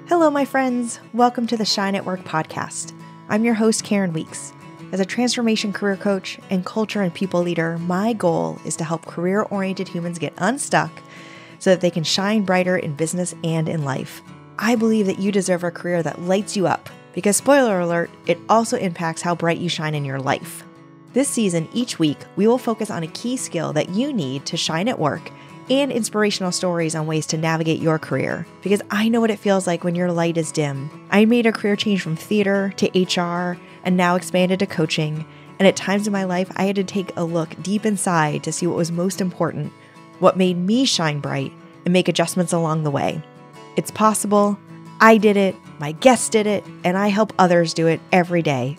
Hello, my friends. Welcome to the Shine at Work podcast. I'm your host, Karen Weeks. As a transformation career coach and culture and people leader, my goal is to help career-oriented humans get unstuck so that they can shine brighter in business and in life. I believe that you deserve a career that lights you up because, spoiler alert, it also impacts how bright you shine in your life. This season, each week, we will focus on a key skill that you need to shine at work and inspirational stories on ways to navigate your career, because I know what it feels like when your light is dim. I made a career change from theater to HR and now expanded to coaching, and at times in my life, I had to take a look deep inside to see what was most important, what made me shine bright, and make adjustments along the way. It's possible. I did it, my guests did it, and I help others do it every day.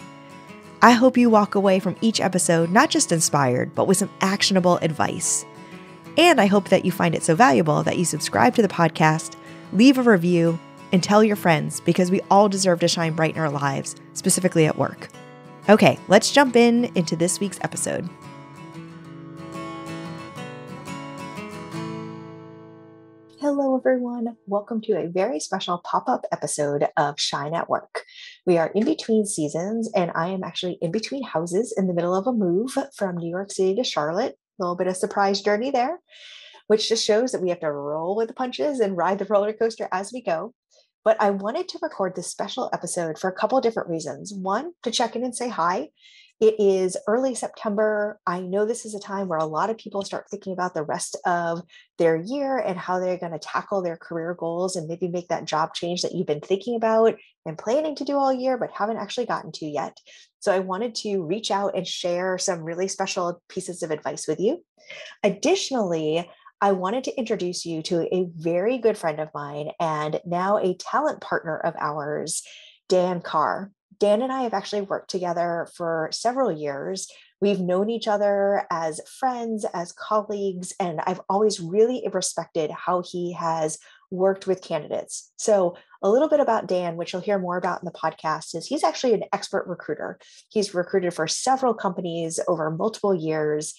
I hope you walk away from each episode not just inspired, but with some actionable advice. And I hope that you find it so valuable that you subscribe to the podcast, leave a review, and tell your friends, because we all deserve to shine bright in our lives, specifically at work. Okay, let's jump into this week's episode. Hello, everyone. Welcome to a very special pop-up episode of Shine at Work. We are in between seasons, and I am actually in between houses in the middle of a move from New York City to Charlotte. A little bit of surprise journey there, which just shows that we have to roll with the punches and ride the roller coaster as we go. But I wanted to record this special episode for a couple of different reasons. One, to check in and say hi. It is early September. I know this is a time where a lot of people start thinking about the rest of their year and how they're going to tackle their career goals and maybe make that job change that you've been thinking about and planning to do all year, but haven't actually gotten to yet. So I wanted to reach out and share some really special pieces of advice with you. Additionally, I wanted to introduce you to a very good friend of mine and now a talent partner of ours, Dan Carr. Dan and I have actually worked together for several years. We've known each other as friends, as colleagues, and I've always really respected how he has worked with candidates. So a little bit about Dan, which you'll hear more about in the podcast, is he's actually an expert recruiter. He's recruited for several companies over multiple years.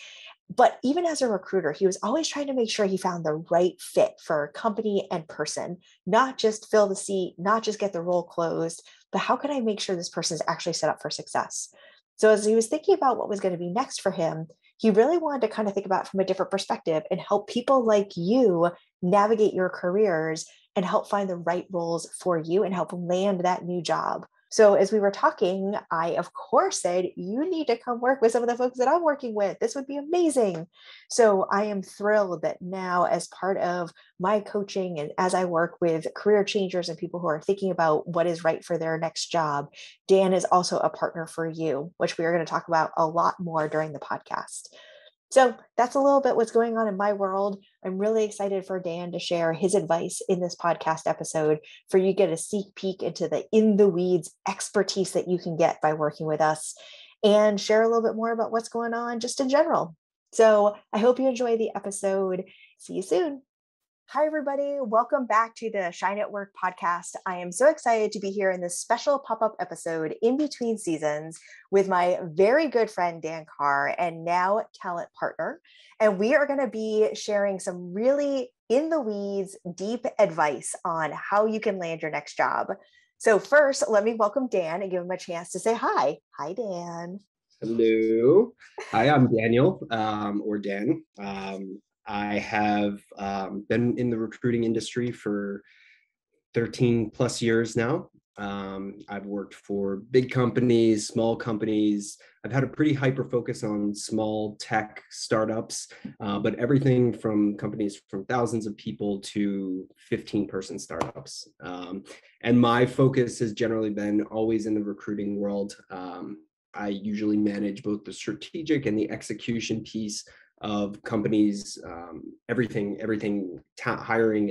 But even as a recruiter, he was always trying to make sure he found the right fit for company and person, not just fill the seat, not just get the role closed, but how can I make sure this person is actually set up for success? So as he was thinking about what was going to be next for him, he really wanted to kind of think about it from a different perspective and help people like you navigate your careers and help find the right roles for you and help land that new job. So as we were talking, I, of course, said, you need to come work with some of the folks that I'm working with. This would be amazing. So I am thrilled that now, as part of my coaching and as I work with career changers and people who are thinking about what is right for their next job, Dan is also a partner for you, which we are going to talk about a lot more during the podcast. So that's a little bit what's going on in my world. I'm really excited for Dan to share his advice in this podcast episode for you to get a sneak peek into the in the weeds expertise that you can get by working with us and share a little bit more about what's going on just in general. So I hope you enjoy the episode. See you soon. Hi, everybody. Welcome back to the Shine at Work podcast. I am so excited to be here in this special pop-up episode in between seasons with my very good friend, Dan Carr, and now talent partner. And we are going to be sharing some really in the weeds, deep advice on how you can land your next job. So first, let me welcome Dan and give him a chance to say hi. Hi, Dan. Hello. Hi, I'm Daniel, or Dan. I have been in the recruiting industry for 13 plus years now. I've worked for big companies, small companies. I've had a pretty hyper focus on small tech startups, but everything from companies from thousands of people to 15-person startups. And my focus has generally been always in the recruiting world. I usually manage both the strategic and the execution piece of companies, hiring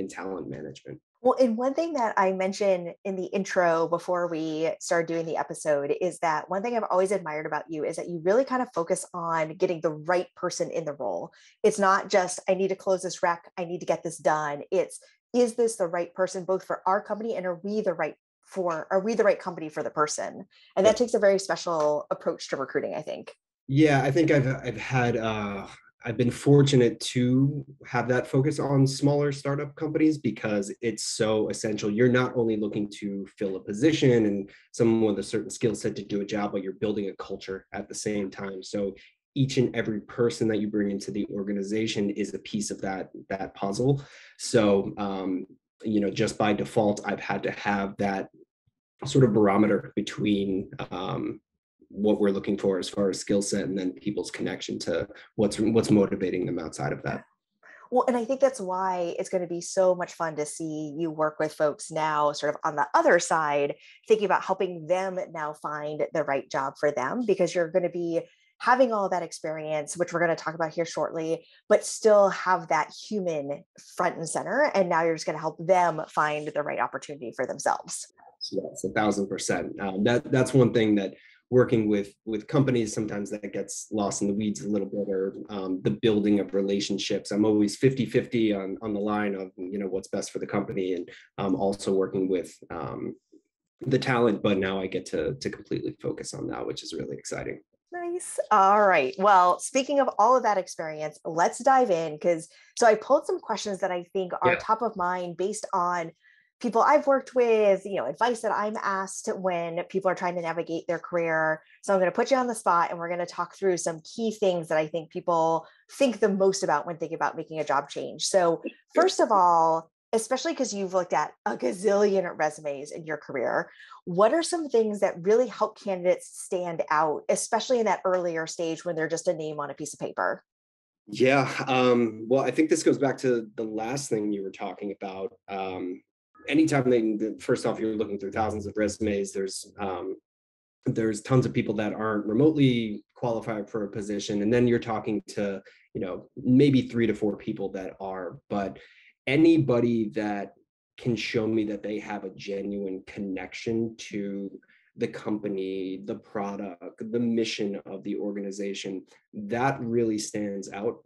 and talent management. Well, and one thing that I mentioned in the intro before we started doing the episode is that one thing I've always admired about you is that you really kind of focus on getting the right person in the role. It's not just, I need to close this rec, I need to get this done. It's, is this the right person both for our company and are we the right company for the person? And that takes a very special approach to recruiting, I think. Yeah, I think I've had I've been fortunate to have that focus on smaller startup companies because it's so essential. You're not only looking to fill a position and someone with a certain skill set to do a job, but you're building a culture at the same time. So each and every person that you bring into the organization is a piece of that puzzle. So just by default, I've had to have that sort of barometer between what we're looking for as far as skill set and then people's connection to what's motivating them outside of that. Well, and I think that's why it's going to be so much fun to see you work with folks now, sort of on the other side, thinking about helping them now find the right job for them, because you're going to be having all that experience, which we're going to talk about here shortly, but still have that human front and center. And now you're just going to help them find the right opportunity for themselves. So yes, 1,000%. That's one thing that working with companies, sometimes that gets lost in the weeds a little bit, or the building of relationships. I'm always 50-50 on the line of what's best for the company, and also working with the talent. But now I get to completely focus on that, which is really exciting. Nice. All right. Well, speaking of all of that experience, let's dive in, so I pulled some questions that I think are top of mind based on people I've worked with, advice that I'm asked when people are trying to navigate their career. So I'm going to put you on the spot and we're going to talk through some key things that I think people think the most about when thinking about making a job change. So first of all, especially because you've looked at a gazillion resumes in your career, what are some things that really help candidates stand out, especially in that earlier stage when they're just a name on a piece of paper? Yeah. Well, I think this goes back to the last thing you were talking about. Anytime first off, you're looking through thousands of resumes, there's tons of people that aren't remotely qualified for a position, and then you're talking to maybe 3 to 4 people that are. But anybody that can show me that they have a genuine connection to the company, the product, the mission of the organization, that really stands out.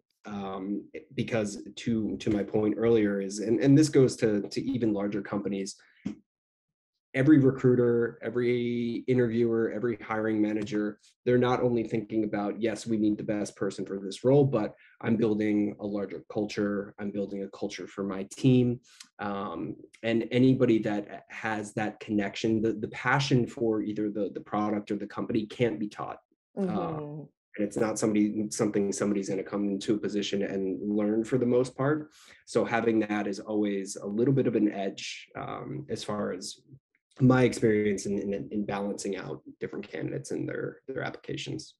Because to my point earlier is, and this goes to even larger companies, every recruiter, every interviewer, every hiring manager, they're not only thinking about, yes, we need the best person for this role, but I'm building a larger culture. I'm building a culture for my team. And anybody that has that connection, the passion for either the product or the company can't be taught. And it's not something somebody's going to come into a position and learn for the most part. So having that is always a little bit of an edge, as far as my experience in balancing out different candidates and their applications.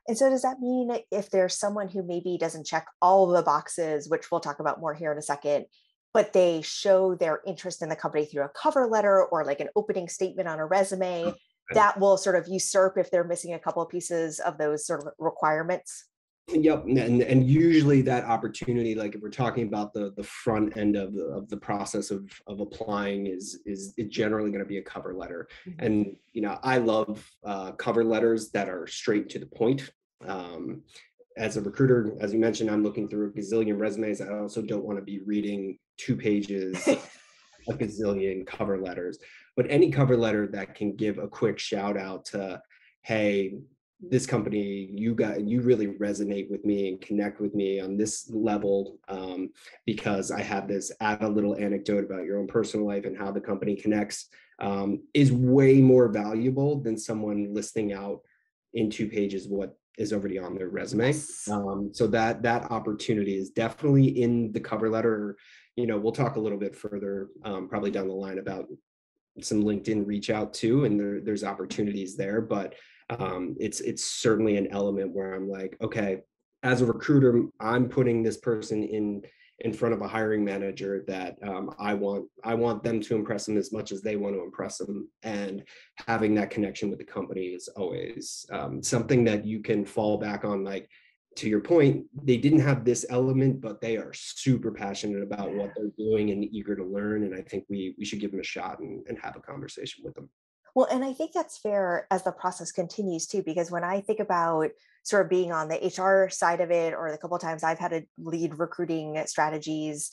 And so does that mean if there's someone who maybe doesn't check all of the boxes, which we'll talk about more here in a second, but they show their interest in the company through a cover letter or like an opening statement on a resume, that will sort of usurp if they're missing a couple of pieces of those sort of requirements? Yep, and usually that opportunity, like if we're talking about the front end of the process of applying, is generally going to be a cover letter. And I love cover letters that are straight to the point. As a recruiter, as you mentioned, I'm looking through a gazillion resumes. I also don't want to be reading 2 pages, a gazillion cover letters, but any cover letter that can give a quick shout out to, hey, this company, you really resonate with me and connect with me on this level, because I have this, add a little anecdote about your own personal life and how the company connects, is way more valuable than someone listing out in 2 pages what is already on their resume. So that opportunity is definitely in the cover letter. We'll talk a little bit further, probably down the line, about some LinkedIn reach out too, and there's opportunities there. But it's certainly an element where I'm like, okay, as a recruiter, I'm putting this person in front of a hiring manager that I want them to impress them as much as they want to impress them. And having that connection with the company is always something that you can fall back on. Like, to your point, they didn't have this element, but they are super passionate about what they're doing and eager to learn. And I think we should give them a shot and have a conversation with them. Well, and I think that's fair as the process continues too, because when I think about sort of being on the HR side of it, or the couple of times I've had to lead recruiting strategies,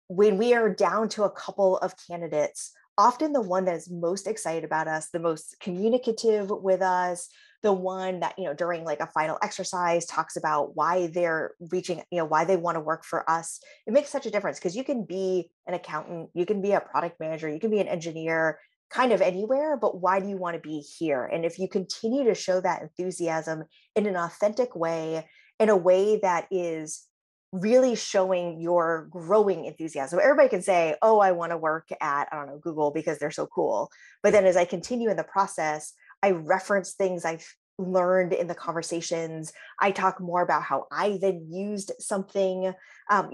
when we are down to a couple of candidates, often the one that is most excited about us, the most communicative with us, the one that, during like a final exercise talks about why they're reaching, why they want to work for us. It makes such a difference because you can be an accountant, you can be a product manager, you can be an engineer, kind of anywhere, but why do you want to be here? And if you continue to show that enthusiasm in an authentic way, in a way that is really showing your growing enthusiasm. Everybody can say, oh, I want to work at, I don't know, Google because they're so cool. But then as I continue in the process, I reference things I've learned in the conversations. I talk more about how I then used something, at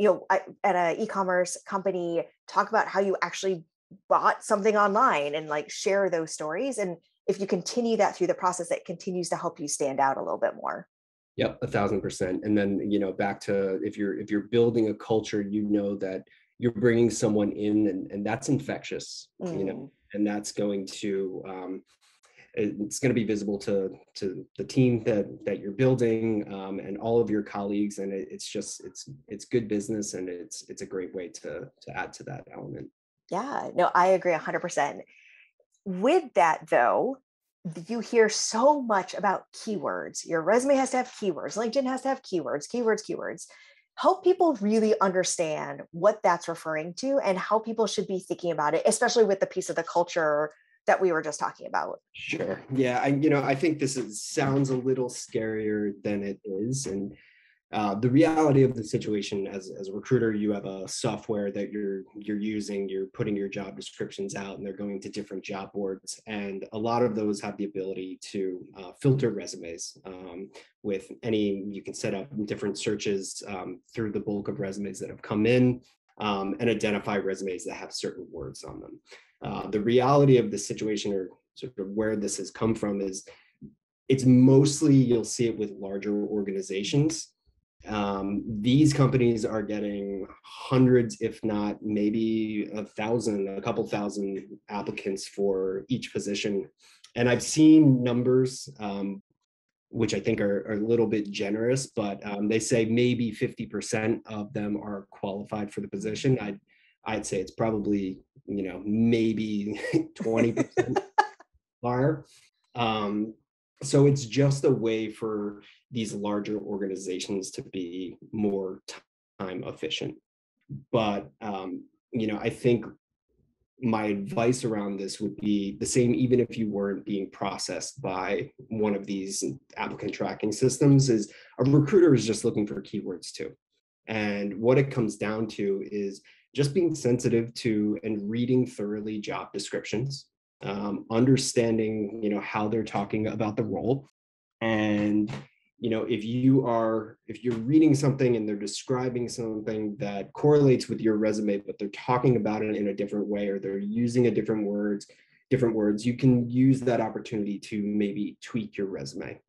an e-commerce company, talk about how you actually bought something online and like share those stories. And if you continue that through the process, it continues to help you stand out a little bit more. Yep, 1,000%. And then, back to if you're building a culture, that you're bringing someone in, and that's infectious, and that's going to it's going to be visible to the team that you're building, and all of your colleagues, and it's good business, and it's a great way to add to that element. Yeah, no, I agree 100%. With that, though, you hear so much about keywords. Your resume has to have keywords. LinkedIn has to have keywords, keywords, keywords. Help people really understand what that's referring to and how people should be thinking about it, especially with the piece of the culture that we were just talking about. Sure. Yeah. I think sounds a little scarier than it is. And the reality of the situation, as a recruiter, you have a software that you're using, you're putting your job descriptions out, and they're going to different job boards, and a lot of those have the ability to filter resumes with you can set up different searches through the bulk of resumes that have come in, and identify resumes that have certain words on them. The reality of the situation, or sort of where this has come from, is it's mostly, you'll see it with larger organizations. These companies are getting hundreds, if not maybe a couple thousand applicants for each position. And I've seen numbers, which I think are a little bit generous, but they say maybe 50% of them are qualified for the position. I'd say it's probably, maybe 20% are. So it's just a way for these larger organizations to be more time efficient. But, I think my advice around this would be the same, even if you weren't being processed by one of these applicant tracking systems, is a recruiter is just looking for keywords too. And what it comes down to is just being sensitive to and reading thoroughly job descriptions, understanding, how they're talking about the role. And, if you're reading something and they're describing something that correlates with your resume, but they're talking about it in a different way, or they're using a different words, you can use that opportunity to maybe tweak your resume.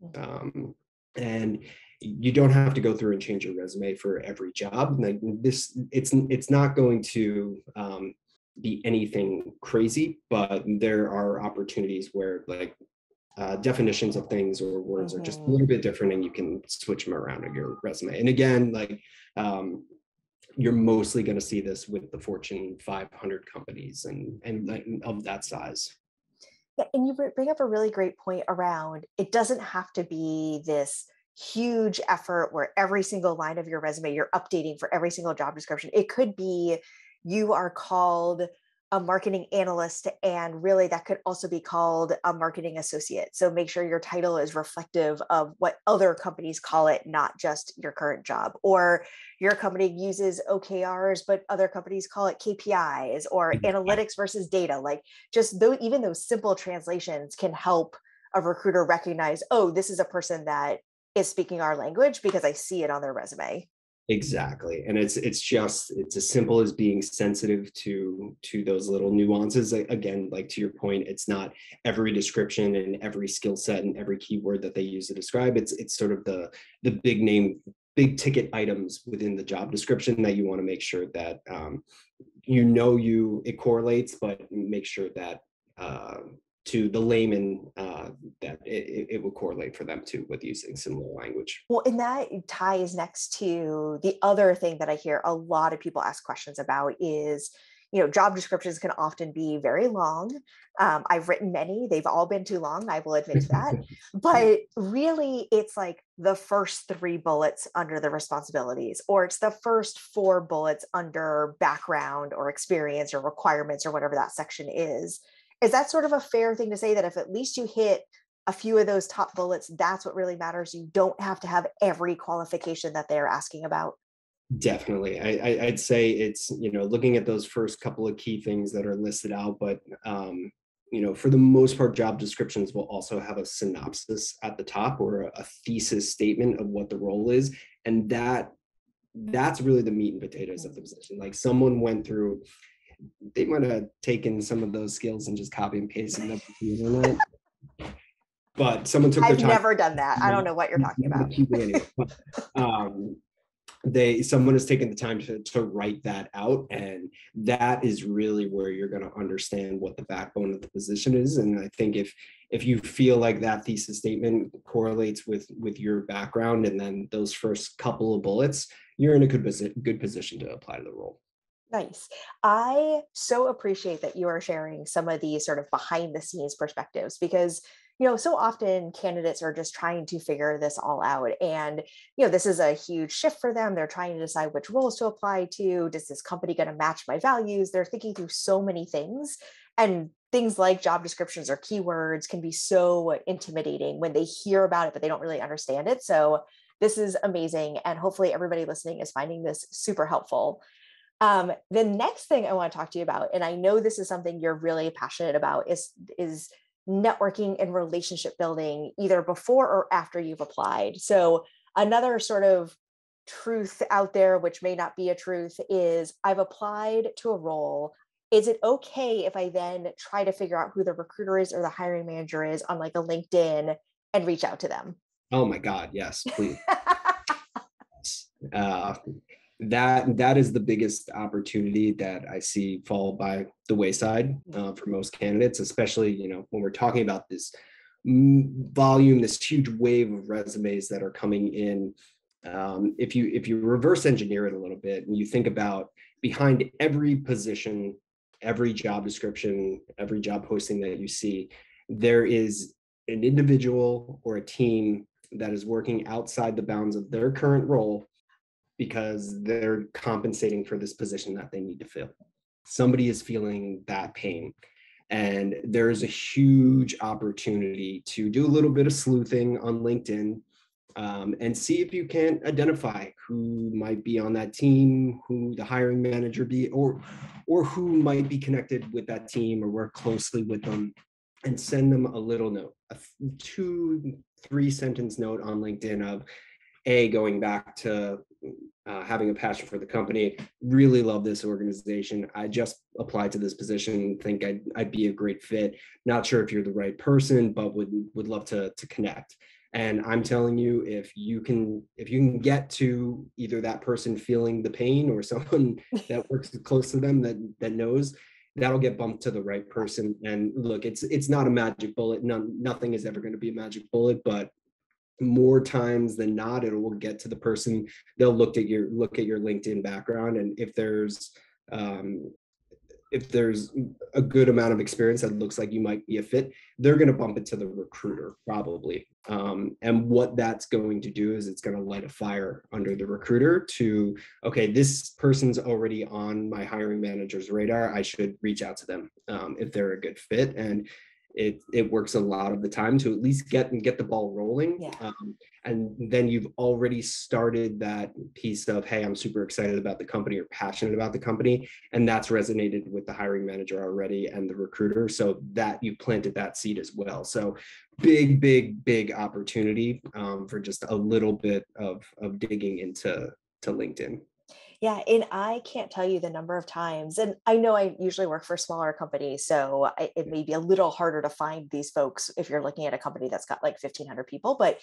And you don't have to go through and change your resume for every job. Like it's not going to be anything crazy, but there are opportunities where definitions of things or words are just a little bit different, and you can switch them around on your resume. And again, you're mostly going to see this with the Fortune 500 companies and of that size. Yeah, and you bring up a really great point around it doesn't have to be this huge effort where every single line of your resume you're updating for every single job description. It could be you are called a marketing analyst, and really that could also be called a marketing associate. So make sure your title is reflective of what other companies call it, not just your current job. Or your company uses OKRs, but other companies call it KPIs, or analytics versus data. Like just even those simple translations can help a recruiter recognize, oh, this is a person that is speaking our language because I see it on their resume. Exactly. And it's as simple as being sensitive to those little nuances. Again, like to your point, it's not every description and every skill set and every keyword that they use to describe. It's sort of the big ticket items within the job description that you want to make sure that it correlates, but make sure that to the layman that it will correlate for them too with using similar language. Well, and that ties next to the other thing that I hear a lot of people ask questions about is, job descriptions can often be very long. I've written many, they've all been too long, I will admit to that. Yeah, But really, it's like the first 3 bullets under the responsibilities, or it's the first 4 bullets under background or experience or requirements or whatever that section is. Is that sort of a fair thing to say, that if at least you hit a few of those top bullets, that's what really matters? You don't have to have every qualification that they're asking about. definitely. I'd say it's, looking at those first couple of key things that are listed out, but for the most part, job descriptions will also have a synopsis at the top, or a thesis statement of what the role is. And that's really the meat and potatoes of the position. Like, someone went through, they might have taken some of those skills and just copy and pasted them to the internet, but someone took their I've time. never done that. I don't know what you're talking about. Anyway, but, someone has taken the time to write that out, and that is really where you're going to understand what the backbone of the position is. And I think if you feel like that thesis statement correlates with your background, and then those first couple of bullets, you're in a good position to apply to the role. Nice. I so appreciate that you are sharing some of these sort of behind the scenes perspectives, because so often candidates are just trying to figure this all out. And, this is a huge shift for them. They're trying to decide which roles to apply to. Does this company going to match my values? They're thinking through so many things. And things like job descriptions or keywords can be so intimidating when they hear about it, but they don't really understand it. So this is amazing. And hopefully everybody listening is finding this super helpful. The next thing I want to talk to you about, and I know this is something you're really passionate about, is networking and relationship building, either before or after you've applied. So another sort of truth out there, which may not be a truth, is I've applied to a role. Is it okay if I then try to figure out who the recruiter is or the hiring manager is on like a LinkedIn and reach out to them? Oh my God, yes, please. uh, that is the biggest opportunity that I see fall by the wayside for most candidates, especially when we're talking about this volume, this huge wave of resumes that are coming in. If you reverse engineer it a little bit, and you think about behind every position, every job description, every job posting that you see, there is an individual or a team that is working outside the bounds of their current role, because they're compensating for this position that they need to fill. Somebody is feeling that pain. And there's a huge opportunity to do a little bit of sleuthing on LinkedIn, and see if you can identify who might be on that team, who the hiring manager be, or who might be connected with that team or work closely with them, and send them a little note, a 2-3 sentence note on LinkedIn of, going back to having a passion for the company, really love this organization. I just applied to this position, think I'd be a great fit. Not sure if you're the right person, but would love to connect. And I'm telling you, if you can get to either that person feeling the pain, or someone that works close to them that knows, that'll get bumped to the right person. And look, it's not a magic bullet. Nothing is ever going to be a magic bullet, but more times than not, it will get to the person. They'll look at your LinkedIn background, and if there's a good amount of experience that looks like you might be a fit, they're going to bump it to the recruiter probably. And what that's going to do is it's going to light a fire under the recruiter to, okay, this person's already on my hiring manager's radar. I should reach out to them if they're a good fit. And it works a lot of the time to at least get the ball rolling. Yeah. And then you've already started that piece of, hey, I'm super excited about the company or passionate about the company. And that's resonated with the hiring manager already and the recruiter. So that you planted that seed as well. So big opportunity for just a little bit of digging into LinkedIn. Yeah, and I can't tell you the number of times, and I know I usually work for smaller companies, so it may be a little harder to find these folks if you're looking at a company that's got like 1,500 people, but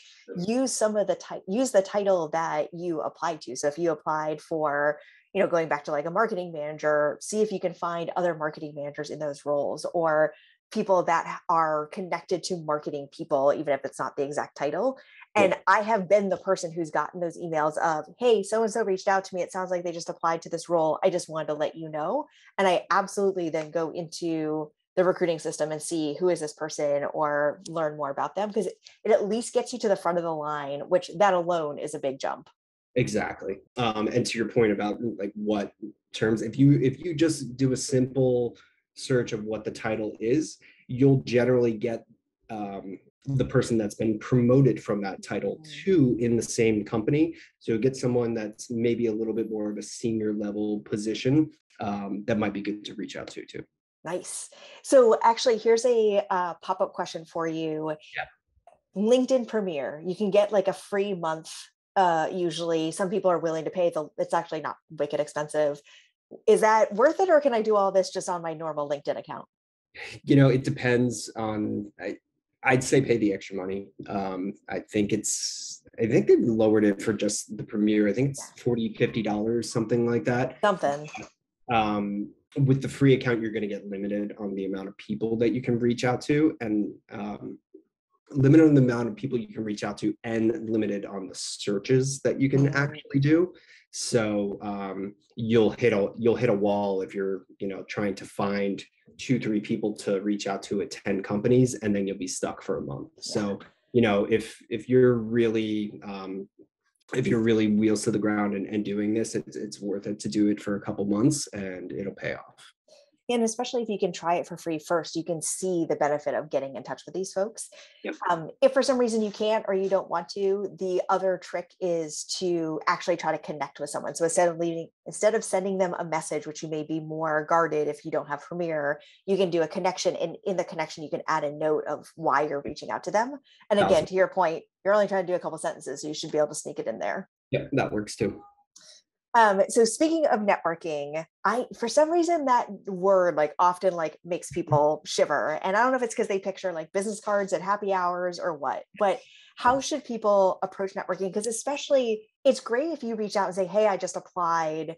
use some of the use the title that you applied to. So if you applied for, going back to like a marketing manager, see if you can find other marketing managers in those roles, or people that are connected to marketing people, even if it's not the exact title, And I have been the person who's gotten those emails of, hey, so-and-so reached out to me. It sounds like they just applied to this role. I just wanted to let you know. And I absolutely then go into the recruiting system and see who is this person or learn more about them, because it at least gets you to the front of the line, which that alone is a big jump. Exactly. And to your point about like what terms, if you just do a simple search of what the title is, you'll generally get the person that's been promoted from that title to in the same company. So you'll get someone that's maybe a little bit more of a senior level position that might be good to reach out to too. Nice. So actually, here's a pop-up question for you. Yeah. LinkedIn Premier, you can get like a free month. Usually some people are willing to pay it's actually not wicked expensive. Is that worth it, or can I do all this just on my normal LinkedIn account? It depends on, I'd say pay the extra money. I think they've lowered it for just the Premier. I think it's $40-$50, something like that. Something. With the free account, you're going to get limited on the amount of people that you can reach out to, and limited on the amount of people you can reach out to, and limited on the searches that you can actually do. So you'll hit a wall if you're trying to find 2-3 people to reach out to at 10 companies, and then you'll be stuck for a month. So if you're really wheels to the ground and doing this, it's worth it to do it for a couple months, and it'll pay off. And especially if you can try it for free first, you can see the benefit of getting in touch with these folks. Yep. If for some reason you can't or you don't want to, the other trick is to actually try to connect with someone. So instead of sending them a message, which you may be more guarded if you don't have Premier, you can do a connection, and in the connection you can add a note of why you're reaching out to them. And again, to your point, you're only trying to do a couple sentences, so you should be able to sneak it in there. Yeah, that works too. So speaking of networking, for some reason that word often makes people shiver. And I don't know if it's because they picture business cards at happy hours or what, but how should people approach networking? Because especially it's great if you reach out and say, hey, I just applied,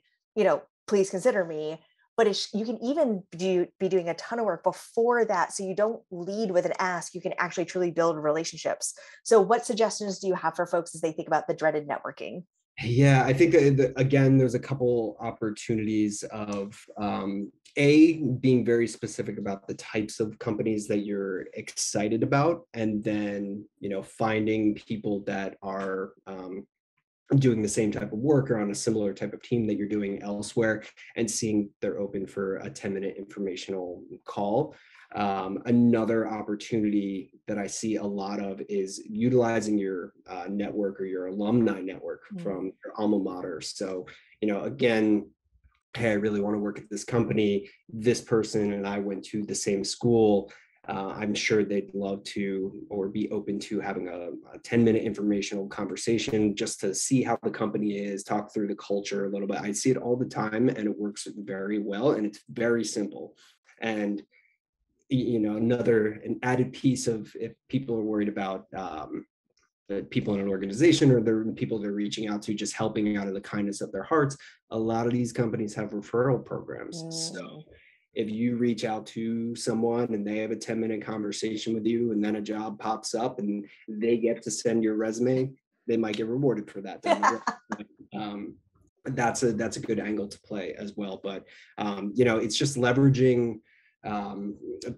please consider me. But you can even be doing a ton of work before that. So you don't lead with an ask, you can actually truly build relationships. So what suggestions do you have for folks as they think about the dreaded networking? Yeah, I think again, there's a couple opportunities of being very specific about the types of companies that you're excited about, and then finding people that are doing the same type of work or on a similar type of team that you're doing elsewhere, and seeing they're open for a 10-minute informational call. Another opportunity that I see a lot of is utilizing your network or your alumni network from your alma mater. So, again, hey, I really want to work at this company. This person and I went to the same school. I'm sure they'd love to or be open to having a 10-minute informational conversation just to see how the company is, talk through the culture a little bit. I see it all the time, and it works very well, and it's very simple. And an added piece of, if people are worried about the people in an organization or the people they're reaching out to, just helping out of the kindness of their hearts, a lot of these companies have referral programs. So if you reach out to someone and they have a 10-minute conversation with you, and then a job pops up and they get to send your resume, they might get rewarded for that. That's a good angle to play as well. But it's just leveraging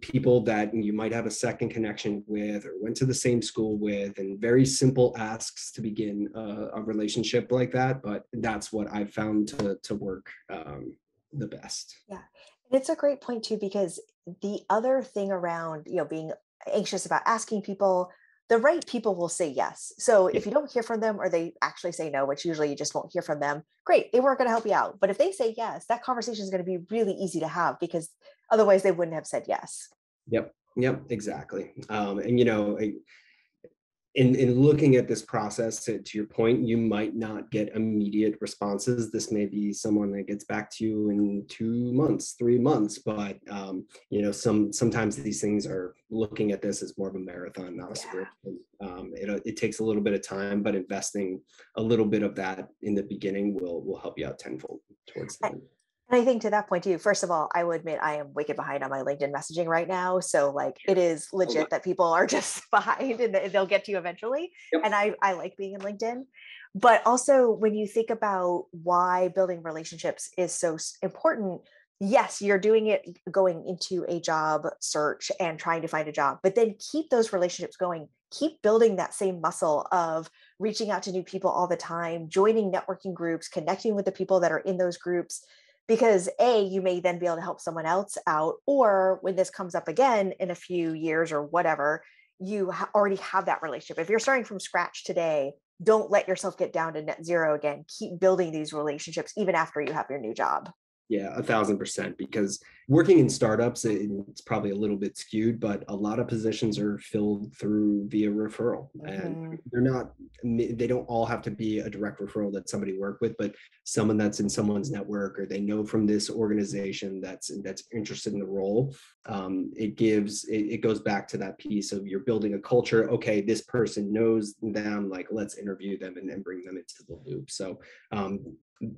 people that you might have a second connection with or went to the same school with, and very simple asks to begin a relationship like that. But that's what I've found to work the best. Yeah. And it's a great point too, because the other thing around, being anxious about asking people, the right people will say yes. So if you don't hear from them, or they actually say no, which usually you just won't hear from them, great, they weren't going to help you out. But if they say yes, that conversation is going to be really easy to have, because otherwise they wouldn't have said yes. Yep, exactly. And in looking at this process, to your point, you might not get immediate responses. This may be someone that gets back to you in 2 months, 3 months, but sometimes these things are, looking at this as more of a marathon, not a sprint. It takes a little bit of time, but investing a little bit of that in the beginning will help you out tenfold towards the end. And I think to that point too, first of all, I will admit I am wicked behind on my LinkedIn messaging right now. So like it is Oh my. legit that people are just behind and they'll get to you eventually. Yep. And I like being in LinkedIn. But also when you think about why building relationships is so important, yes, you're doing it going into a job search and trying to find a job, but then keep those relationships going. Keep building that same muscle of reaching out to new people all the time, joining networking groups, connecting with the people that are in those groups, because you may then be able to help someone else out, or when this comes up again in a few years or whatever, you already have that relationship. If you're starting from scratch today, don't let yourself get down to net zero again. Keep building these relationships even after you have your new job. Yeah, 1,000%. Because working in startups, it's probably a little bit skewed, but a lot of positions are filled through via referral, and Mm-hmm. they don't all have to be a direct referral that somebody worked with, but someone that's in someone's network or they know from this organization that's interested in the role. It goes back to that piece of you're building a culture. Okay, this person knows them, like let's interview them and then bring them into the loop. So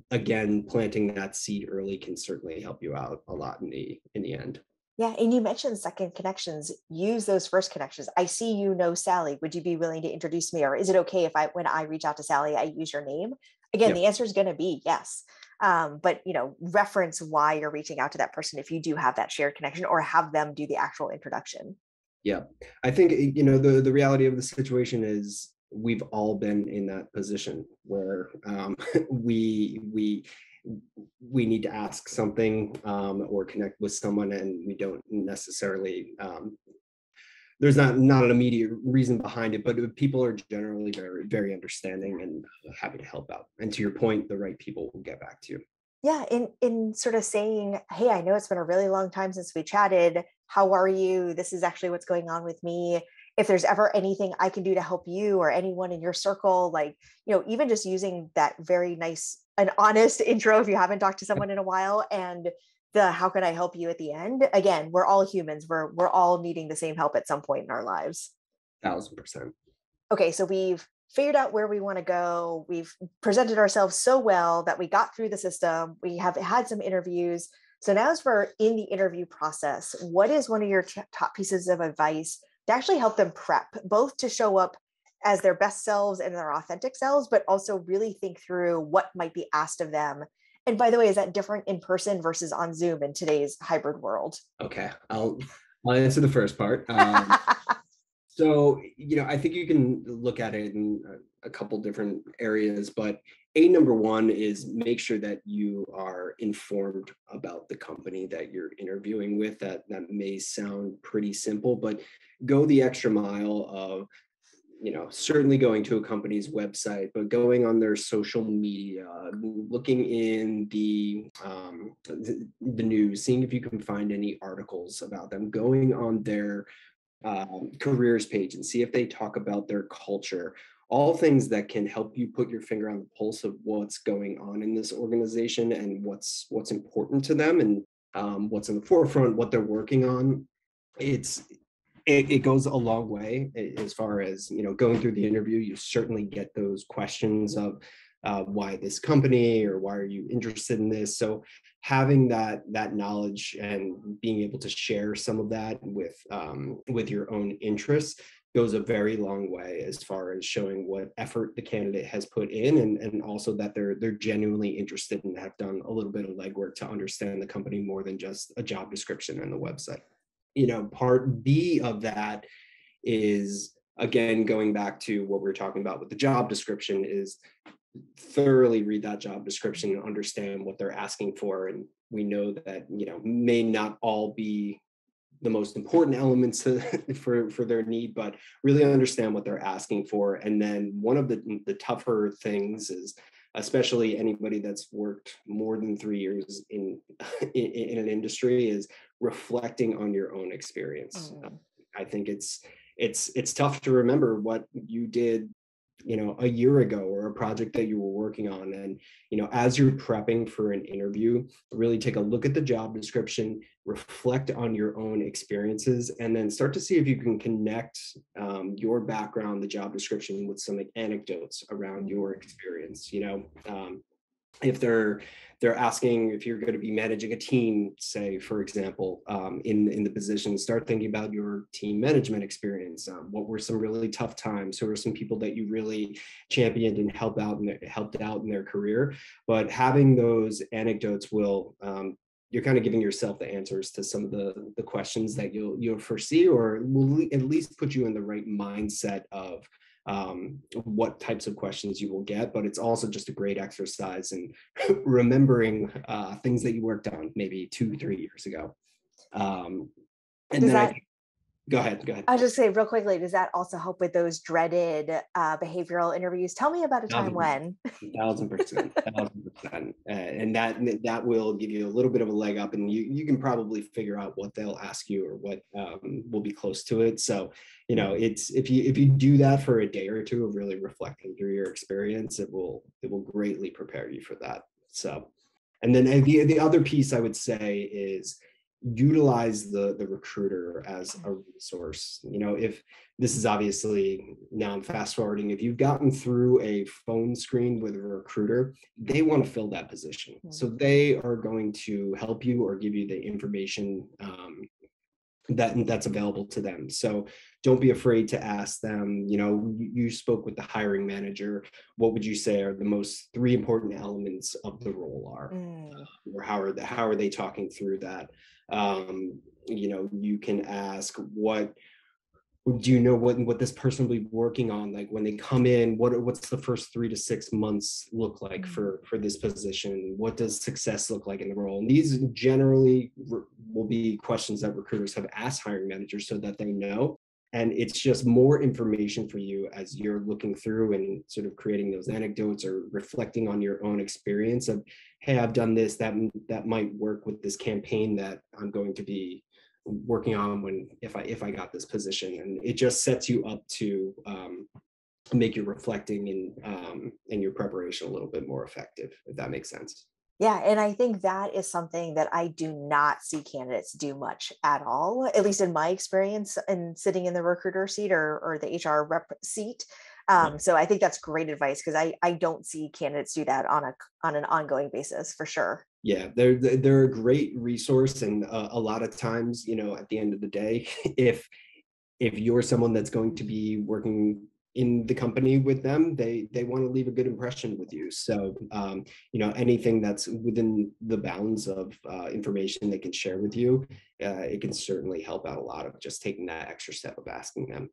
again, planting that seed early can certainly help you out a lot in the end. Yeah, and you mentioned second connections. Use those first connections. I see you know Sally. Would you be willing to introduce me, or is it okay if when I reach out to Sally, I use your name? Again, Yeah, the answer is going to be yes. But reference why you're reaching out to that person if you do have that shared connection, or have them do the actual introduction. yeah. I think the reality of the situation is we've all been in that position where we need to ask something or connect with someone, and we don't necessarily there's not an immediate reason behind it, but people are generally very, very understanding and happy to help out. And to your point, the right people will get back to you. Yeah, in sort of saying, hey, I know it's been a really long time since we chatted. How are you? This is actually what's going on with me. If there's ever anything I can do to help you or anyone in your circle, like, even just using that very nice and honest intro if you haven't talked to someone in a while, and the how can I help you at the end. Again, we're all humans. We're all needing the same help at some point in our lives. 1,000%. Okay, so we've figured out where we want to go. We've presented ourselves so well that we got through the system. We have had some interviews. So now, as we're in the interview process, what is one of your top pieces of advice to actually help them prep, both to show up as their best selves and their authentic selves, but also really think through what might be asked of them? And by the way, is that different in person versus on Zoom in today's hybrid world? Okay, I'll answer the first part. So, I think you can look at it in a couple different areas, but number one is make sure that you are informed about the company that you're interviewing with. That may sound pretty simple, but go the extra mile of, certainly going to a company's website, but going on their social media, looking in the news, seeing if you can find any articles about them, going on their careers page and see if they talk about their culture. All things that can help you put your finger on the pulse of what's going on in this organization and what's important to them, and what's in the forefront, what they're working on. It goes a long way as far as going through the interview. You certainly get those questions of why this company, or why are you interested in this. So having that knowledge and being able to share some of that with your own interests goes a very long way as far as showing what effort the candidate has put in, and also that they're genuinely interested and have done a little bit of legwork to understand the company more than just a job description and the website. Part B of that is, again, going back to what we were talking about with the job description, is thoroughly read that job description and understand what they're asking for. And we know that may not all be the most important elements for their need, but really understand what they're asking for. And then one of the tougher things is, especially anybody that's worked more than 3 years in an industry, is reflecting on your own experience. Mm. I think it's tough to remember what you did a year ago, or a project that you were working on. And as you're prepping for an interview, really take a look at the job description, reflect on your own experiences, and then start to see if you can connect your background, the job description, with some anecdotes around your experience. if they're asking if you're going to be managing a team, say, for example, in the position, start thinking about your team management experience. What were some really tough times? Who are some people that you really championed and helped out in their career? But having those anecdotes will you're kind of giving yourself the answers to some of the questions that you'll foresee, or will at least put you in the right mindset of what types of questions you will get. But it's also just a great exercise in remembering things that you worked on maybe 2-3 years ago. And Does then that go ahead. I'll just say real quickly, does that also help with those dreaded behavioral interviews? Tell me about a time when. 1,000%, 1,000%, and that will give you a little bit of a leg up, and you can probably figure out what they'll ask you or what will be close to it. So, it's if you do that for a day or two of really reflecting through your experience, it will greatly prepare you for that. So, and then the other piece I would say is utilize the recruiter as a resource. If this is obviously, now I'm fast forwarding, if you've gotten through a phone screen with a recruiter, they want to fill that position. So they are going to help you or give you the information that's available to them. So don't be afraid to ask them. You spoke with the hiring manager. What would you say are the most 3 important elements of the role are? Or how are they talking through that? You can ask, what do you know what this person will be working on, like when they come in, what's the first 3 to 6 months look like for this position? What does success look like in the role? And these generally will be questions that recruiters have asked hiring managers so that they know. And it's just more information for you as you're looking through and sort of creating those anecdotes or reflecting on your own experience of, hey, I've done this, that might work with this campaign that I'm going to be working on if I got this position. And it just sets you up to make your reflecting and your preparation a little bit more effective, if that makes sense. Yeah. And I think that is something that I do not see candidates do much at all, at least in my experience in sitting in the recruiter seat or the HR rep seat. So I think that's great advice, because I don't see candidates do that on an ongoing basis for sure. Yeah, they're a great resource, and a lot of times, at the end of the day, if you're someone that's going to be working in the company with them, they want to leave a good impression with you. So, anything that's within the bounds of information they can share with you, it can certainly help out a lot of just taking that extra step of asking them.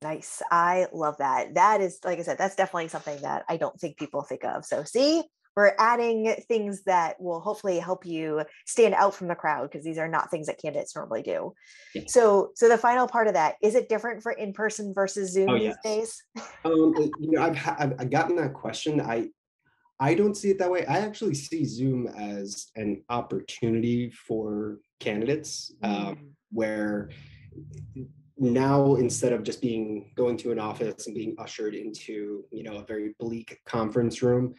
Nice. I love that. That is, like I said, that's definitely something that I don't think people think of. So see, we're adding things that will hopefully help you stand out from the crowd, because these are not things that candidates normally do. Yeah. So the final part of that, is it different for in-person versus Zoom these days? I've gotten that question. I don't see it that way. I actually see Zoom as an opportunity for candidates, where now, instead of just going to an office and being ushered into a very bleak conference room,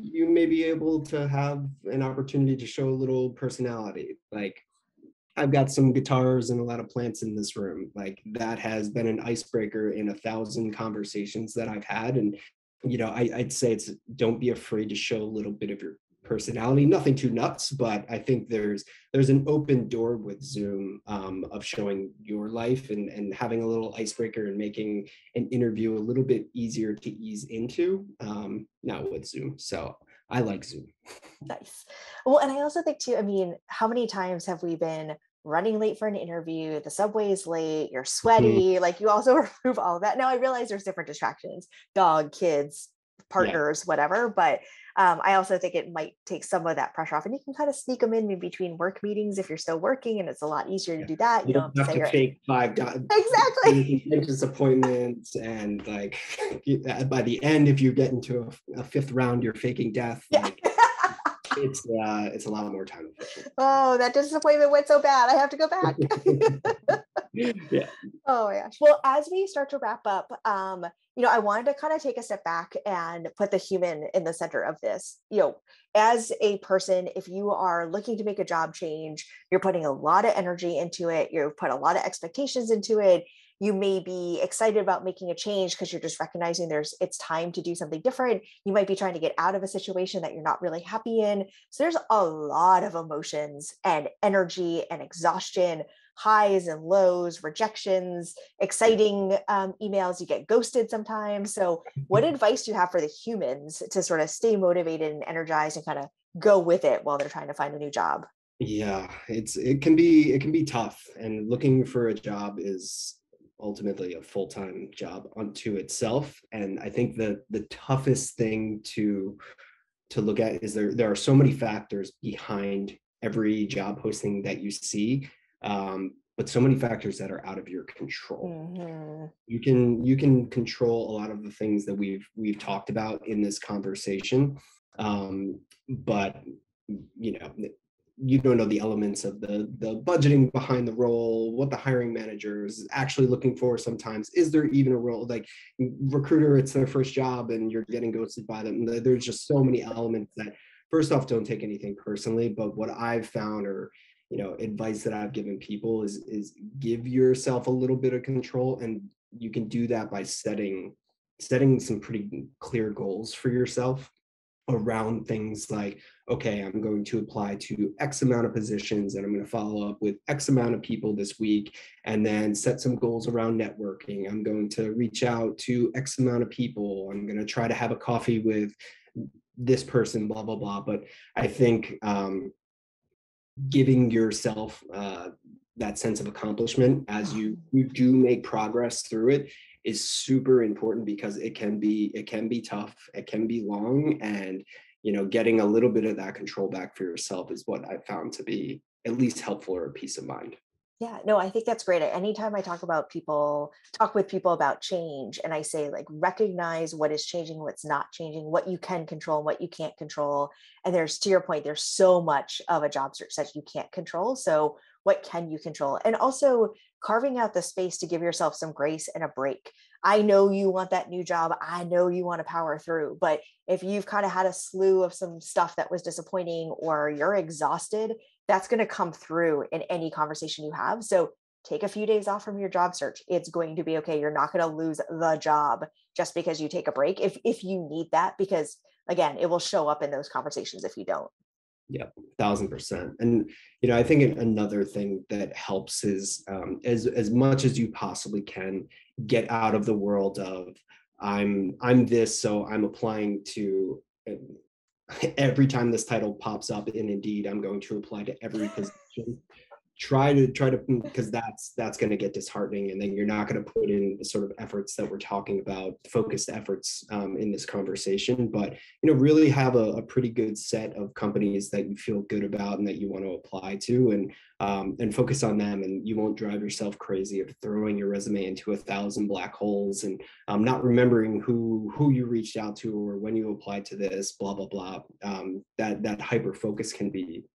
you may be able to have an opportunity to show a little personality. Like, I've got some guitars and a lot of plants in this room. Like, that has been an icebreaker in 1,000 conversations that I've had. And I'd say don't be afraid to show a little bit of your personality. Nothing too nuts, but I think there's an open door with Zoom of showing your life and having a little icebreaker and making an interview a little bit easier to ease into now with Zoom. So I like Zoom. Nice. Well, and I also think too, I mean, how many times have we been running late for an interview? The subway is late, you're sweaty, like you also remove all of that. Now I realize there's different distractions, dog, kids, partners, whatever, but I also think it might take some of that pressure off, and you can kind of sneak them in between work meetings if you're still working, and it's a lot easier to do that. You don't have to fake 5 exactly dentist appointments, and like by the end, if you get into a 5th round, you're faking death. Like, it's a lot more time efficient. Oh, that disappointment went so bad, I have to go back. Yeah. Oh my gosh. Well, as we start to wrap up, I wanted to kind of take a step back and put the human in the center of this. As a person, if you are looking to make a job change, you're putting a lot of energy into it, you've put a lot of expectations into it, You may be excited about making a change because you're just recognizing it's time to do something different. You might be trying to get out of a situation that you're not really happy in. So there's a lot of emotions and energy and exhaustion, highs and lows, rejections, exciting emails. You get ghosted sometimes. So what advice do you have for the humans to sort of stay motivated and energized and kind of go with it while they're trying to find a new job? Yeah, it can be tough, and looking for a job is ultimately a full-time job unto itself. And I think the toughest thing to look at is there are so many factors behind every job posting that you see, but so many factors that are out of your control. Mm-hmm. You can control a lot of the things that we've talked about in this conversation, but you know you don't know the elements of the budgeting behind the role, what the hiring manager is actually looking for. Sometimes, is there even a role? Like recruiter, it's their first job and you're getting ghosted by them. There's just so many elements that, first off, don't take anything personally. But what I've found, or advice that I've given people, is give yourself a little bit of control, and you can do that by setting some pretty clear goals for yourself around things like, okay, I'm going to apply to X amount of positions and I'm going to follow up with X amount of people this week, and then set some goals around networking. I'm going to reach out to X amount of people. I'm going to try to have a coffee with this person, blah, blah, blah. But I think giving yourself that sense of accomplishment as you do make progress through it is super important, because it can be tough, it can be long, and getting a little bit of that control back for yourself is what I found to be at least helpful, or a peace of mind. Yeah, no, I think that's great. Anytime I talk with people about change, and I say, like, recognize what is changing, what's not changing, what you can control, what you can't control. And to your point, there's so much of a job search that you can't control. So what can you control? And also carving out the space to give yourself some grace and a break. I know you want that new job. I know you want to power through, but if you've kind of had a slew of some stuff that was disappointing, or you're exhausted, that's going to come through in any conversation you have. So take a few days off from your job search. It's going to be okay. You're not going to lose the job just because you take a break, if you need that, because again, it will show up in those conversations if you don't. Yeah, 1,000%. And I think another thing that helps is, as much as you possibly can, get out of the world of I'm this, so I'm applying to every time this title pops up in Indeed, I'm going to apply to every position. Try to because that's going to get disheartening, and then you're not going to put in the sort of efforts that we're talking about, focused efforts, in this conversation. But really have a pretty good set of companies that you feel good about and that you want to apply to, and focus on them, and you won't drive yourself crazy of throwing your resume into 1,000 black holes, and not remembering who you reached out to, or when you applied to this, blah blah blah. That hyper focus can be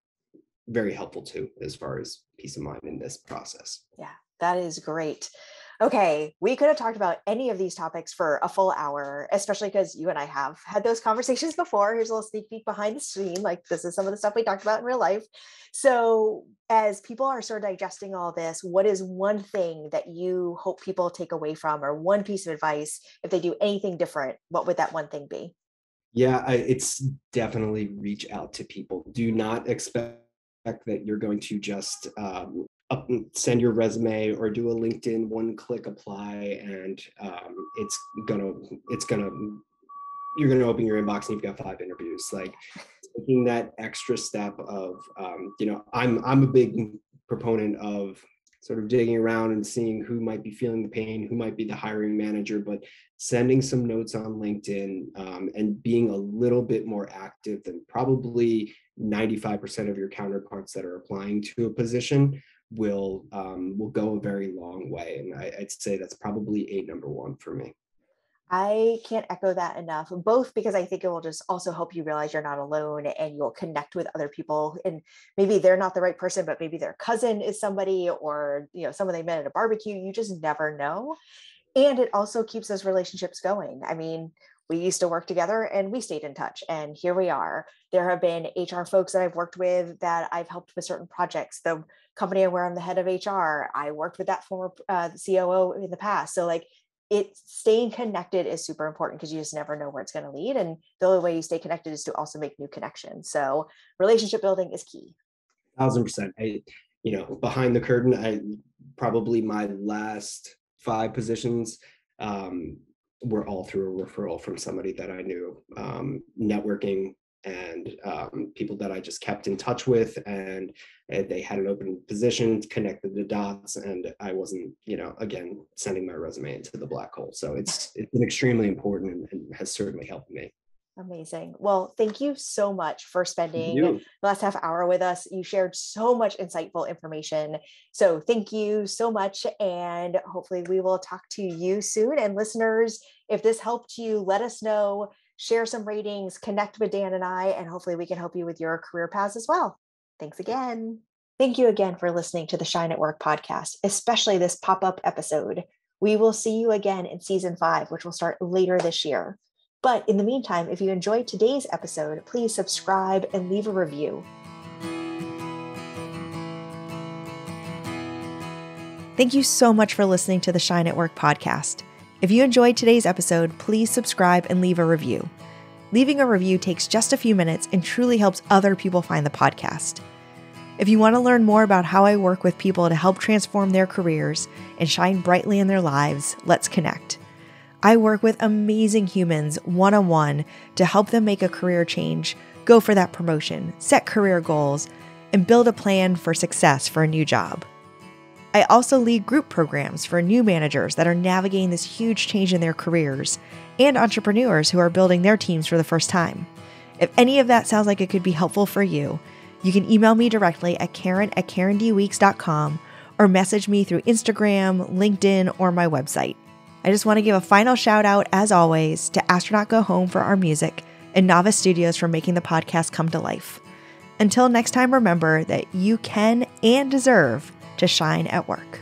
very helpful too, as far as peace of mind in this process. Yeah, that is great. Okay, we could have talked about any of these topics for a full hour, especially because you and I have had those conversations before. Here's a little sneak peek behind the scene. Like, this is some of the stuff we talked about in real life. So, as people are sort of digesting all this, what is one thing that you hope people take away from, or one piece of advice? If they do anything different, what would that one thing be? Yeah, it's definitely reach out to people. Do not expect that you're going to just send your resume or do a LinkedIn one-click apply, and gonna it's gonna you're gonna open your inbox and you've got 5 interviews. Like, taking that extra step of, I'm a big proponent of sort of digging around and seeing who might be feeling the pain, who might be the hiring manager, but sending some notes on LinkedIn, and being a little bit more active than probably 95% of your counterparts that are applying to a position will go a very long way. And I'd say that's probably number one for me. I can't echo that enough, both because I think it will just also help you realize you're not alone, and you'll connect with other people. And maybe they're not the right person, but maybe their cousin is somebody, or someone they met at a barbecue. You just never know. And it also keeps those relationships going. I mean, we used to work together and we stayed in touch. And here we are. There have been HR folks that I've worked with that I've helped with certain projects. The company where I'm the head of HR, I worked with that former COO in the past. So like staying connected is super important because you just never know where it's going to lead. And the only way you stay connected is to also make new connections. So relationship building is key. 1,000%. Behind the curtain, probably my last 5 positions were all through a referral from somebody that I knew, networking, and people that I just kept in touch with, and they had an open position, connected the dots, and I wasn't, again, sending my resume into the black hole. So it's been extremely important and has certainly helped me. Amazing. Well, thank you so much for spending the last half hour with us. You shared so much insightful information. So thank you so much. And hopefully we will talk to you soon. And listeners, if this helped you, let us know, share some ratings, connect with Dan and I, and hopefully we can help you with your career paths as well. Thanks again. Thank you again for listening to the Shine at Work podcast, especially this pop-up episode. We will see you again in season 5, which will start later this year. But in the meantime, if you enjoyed today's episode, please subscribe and leave a review. Thank you so much for listening to the Shine at Work podcast. If you enjoyed today's episode, please subscribe and leave a review. Leaving a review takes just a few minutes and truly helps other people find the podcast. If you want to learn more about how I work with people to help transform their careers and shine brightly in their lives, let's connect. I work with amazing humans one-on-one to help them make a career change, go for that promotion, set career goals, and build a plan for success for a new job. I also lead group programs for new managers that are navigating this huge change in their careers and entrepreneurs who are building their teams for the first time. If any of that sounds like it could be helpful for you, you can email me directly at Karen@KarenDweeks.com or message me through Instagram, LinkedIn, or my website. I just want to give a final shout out, as always, to Astronaut Go Home for our music and Novice Studios for making the podcast come to life. Until next time, remember that you can and deserve to shine at work.